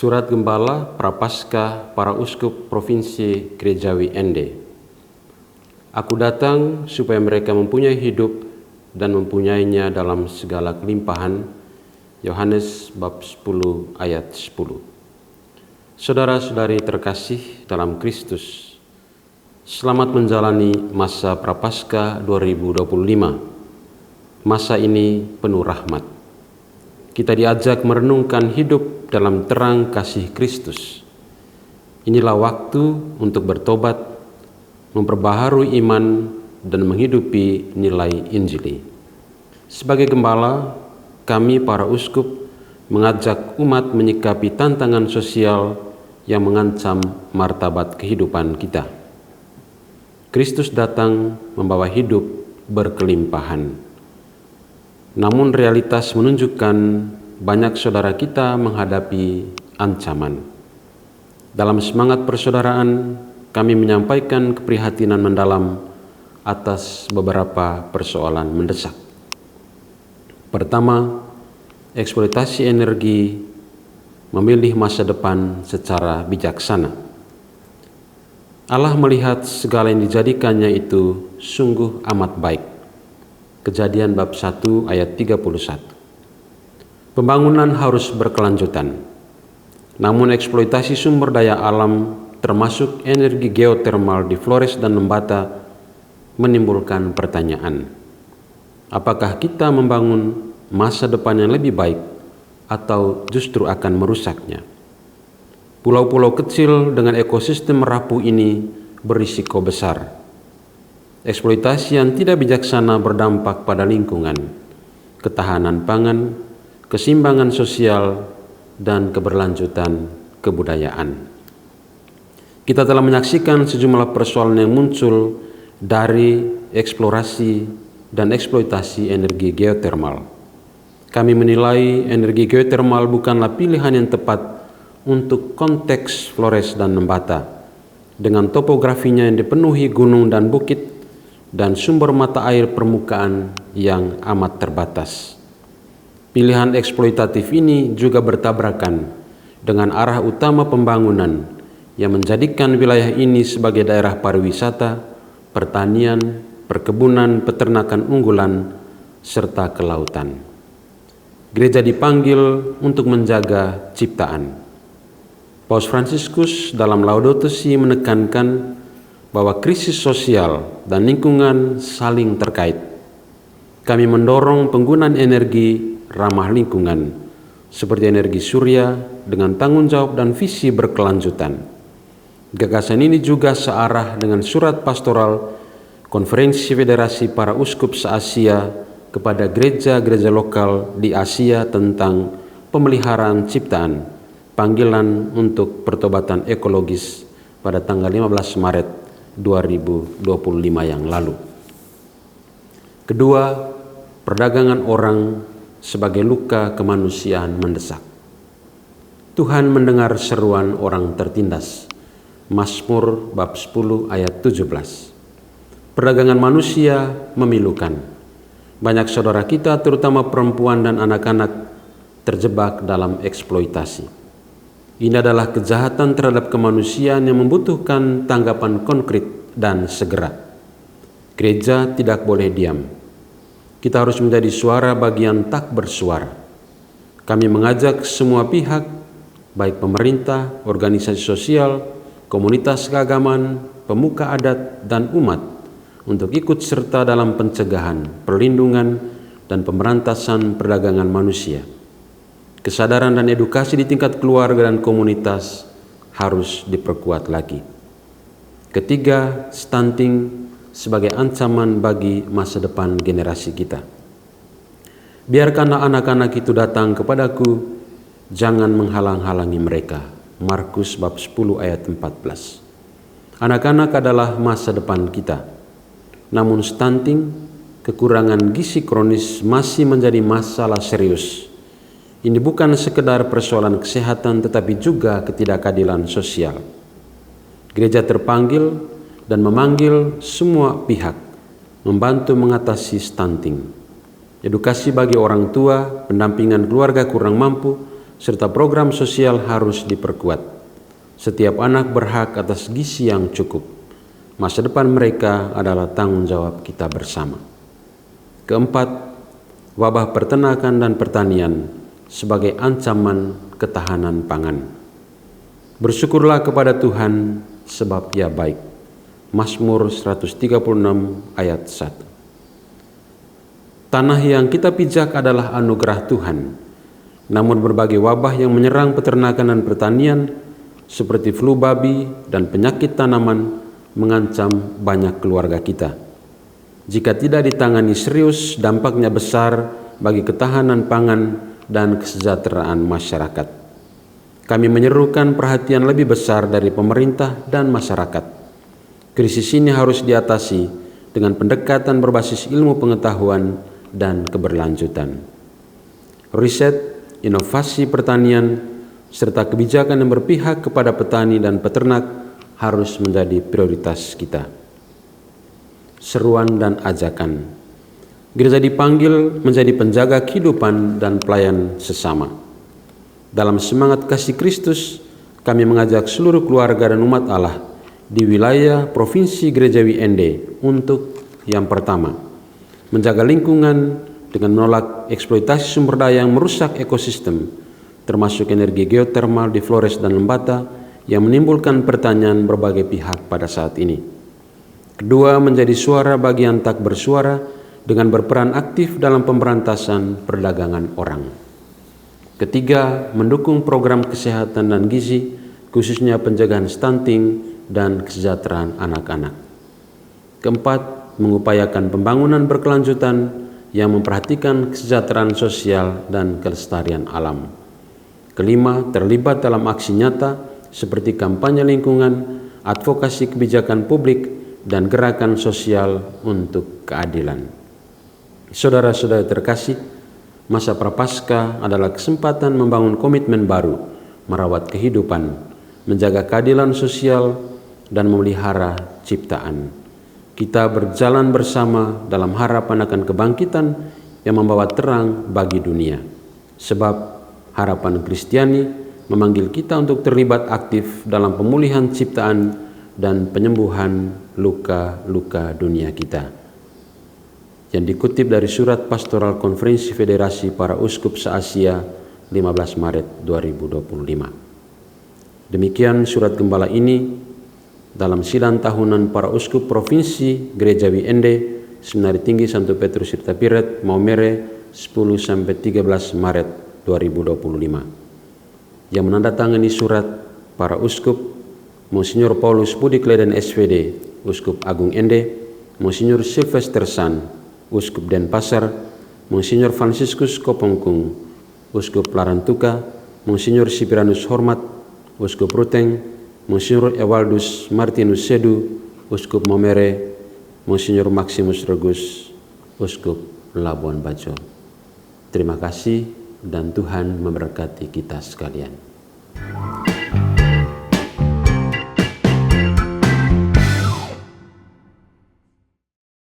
Surat Gembala Prapaskah Para Uskup Provinsi Gerejawi Ende. Aku datang supaya mereka mempunyai hidup dan mempunyainya dalam segala kelimpahan. Yohanes bab 10 ayat 10. Saudara-saudari terkasih dalam Kristus, selamat menjalani masa Prapaskah 2025. Masa ini penuh rahmat. Kita diajak merenungkan hidup dalam terang kasih Kristus. Inilah waktu untuk bertobat, memperbaharui iman, dan menghidupi nilai Injili. Sebagai gembala, kami para uskup mengajak umat menyikapi tantangan sosial yang mengancam martabat kehidupan kita. Kristus datang membawa hidup berkelimpahan. Namun realitas menunjukkan banyak saudara kita menghadapi ancaman. Dalam semangat persaudaraan, kami menyampaikan keprihatinan mendalam atas beberapa persoalan mendesak. Pertama, eksploitasi energi, memilih masa depan secara bijaksana. Allah melihat segala yang dijadikannya itu sungguh amat baik. Kejadian bab 1 ayat 31. Pembangunan harus berkelanjutan. Namun eksploitasi sumber daya alam termasuk energi geotermal di Flores dan Lembata menimbulkan pertanyaan. Apakah kita membangun masa depan yang lebih baik atau justru akan merusaknya? Pulau-pulau kecil dengan ekosistem rapuh ini berisiko besar. Eksploitasi yang tidak bijaksana berdampak pada lingkungan, ketahanan pangan, keseimbangan sosial, dan keberlanjutan kebudayaan. Kita telah menyaksikan sejumlah persoalan yang muncul dari eksplorasi dan eksploitasi energi geotermal. Kami menilai energi geotermal bukanlah pilihan yang tepat untuk konteks Flores dan Lembata, dengan topografinya yang dipenuhi gunung dan bukit, dan sumber mata air permukaan yang amat terbatas. Pilihan eksploitatif ini juga bertabrakan dengan arah utama pembangunan yang menjadikan wilayah ini sebagai daerah pariwisata, pertanian, perkebunan, peternakan unggulan, serta kelautan. Gereja dipanggil untuk menjaga ciptaan. Paus Fransiskus dalam Laudato Si menekankan bahwa krisis sosial dan lingkungan saling terkait. Kami mendorong penggunaan energi ramah lingkungan seperti energi surya dengan tanggung jawab dan visi berkelanjutan. Gagasan ini juga searah dengan surat pastoral Konferensi Federasi Para Uskup se-Asia kepada gereja-gereja lokal di Asia tentang pemeliharaan ciptaan, panggilan untuk pertobatan ekologis pada tanggal 15 Maret 2025 yang lalu. Kedua, perdagangan orang sebagai luka kemanusiaan mendesak. Tuhan mendengar seruan orang tertindas. Mazmur bab 10 ayat 17. Perdagangan manusia memilukan. Banyak saudara kita terutama perempuan dan anak-anak terjebak dalam eksploitasi. Ini adalah kejahatan terhadap kemanusiaan yang membutuhkan tanggapan konkret dan segera. Gereja tidak boleh diam. Kita harus menjadi suara bagi yang tak bersuara. Kami mengajak semua pihak, baik pemerintah, organisasi sosial, komunitas keagamaan, pemuka adat, dan umat, untuk ikut serta dalam pencegahan, perlindungan, dan pemberantasan perdagangan manusia. Kesadaran dan edukasi di tingkat keluarga dan komunitas harus diperkuat lagi. Ketiga, stunting sebagai ancaman bagi masa depan generasi kita. Biarkanlah anak-anak itu datang kepadaku, jangan menghalang-halangi mereka. Markus bab 10 ayat 14. Anak-anak adalah masa depan kita. Namun stunting, kekurangan gizi kronis masih menjadi masalah serius. Ini bukan sekedar persoalan kesehatan tetapi juga ketidakadilan sosial. Gereja terpanggil dan memanggil semua pihak membantu mengatasi stunting. Edukasi bagi orang tua, pendampingan keluarga kurang mampu, serta program sosial harus diperkuat. Setiap anak berhak atas gizi yang cukup. Masa depan mereka adalah tanggung jawab kita bersama. Keempat, wabah peternakan dan pertanian sebagai ancaman ketahanan pangan. Bersyukurlah kepada Tuhan sebab Ia baik. Mazmur 136 ayat 1. Tanah yang kita pijak adalah anugerah Tuhan. Namun berbagai wabah yang menyerang peternakan dan pertanian seperti flu babi dan penyakit tanaman mengancam banyak keluarga kita. Jika tidak ditangani serius, dampaknya besar bagi ketahanan pangan dan kesejahteraan masyarakat. Kami menyerukan perhatian lebih besar dari pemerintah dan masyarakat. Krisis ini harus diatasi dengan pendekatan berbasis ilmu pengetahuan dan keberlanjutan. Riset, inovasi pertanian, serta kebijakan yang berpihak kepada petani dan peternak harus menjadi prioritas kita. Seruan dan ajakan. Gereja dipanggil menjadi penjaga kehidupan dan pelayan sesama. Dalam semangat kasih Kristus, kami mengajak seluruh keluarga dan umat Allah di wilayah Provinsi Gerejawi Ende untuk yang pertama, menjaga lingkungan dengan menolak eksploitasi sumber daya yang merusak ekosistem, termasuk energi geotermal di Flores dan Lembata yang menimbulkan pertanyaan berbagai pihak pada saat ini. Kedua, menjadi suara bagi yang tak bersuara dengan berperan aktif dalam pemberantasan perdagangan orang. Ketiga, mendukung program kesehatan dan gizi, khususnya pencegahan stunting dan kesejahteraan anak-anak. Keempat, mengupayakan pembangunan berkelanjutan yang memperhatikan kesejahteraan sosial dan kelestarian alam. Kelima, terlibat dalam aksi nyata seperti kampanye lingkungan, advokasi kebijakan publik, dan gerakan sosial untuk keadilan. Saudara-saudara terkasih, masa Prapaskah adalah kesempatan membangun komitmen baru, merawat kehidupan, menjaga keadilan sosial, dan memelihara ciptaan. Kita berjalan bersama dalam harapan akan kebangkitan yang membawa terang bagi dunia. Sebab harapan Kristiani memanggil kita untuk terlibat aktif dalam pemulihan ciptaan dan penyembuhan luka-luka dunia kita. Yang dikutip dari surat Pastoral Konferensi Federasi Para Uskup se-Asia 15 Maret 2025. Demikian surat gembala ini dalam sidang tahunan para uskup Provinsi Gerejawi Ende, Seminari Tinggi Santo Petrus Tirta Piret, Maumere, 10-13 Maret 2025. Yang menandatangani surat para uskup Monsignor Paulus Budi Kleden SVD, Uskup Agung Ende, Monsignor Sylvester San, Uskup Denpasar, Monsignor Franciscus Kopongkung, Uskup Larantuka, Monsignor Sipiranus Hormat, Uskup Ruteng, Monsignor Ewaldus Martinus Sedu, Uskup Maumere, Monsignor Maximus Regus, Uskup Labuan Bajo. Terima kasih dan Tuhan memberkati kita sekalian.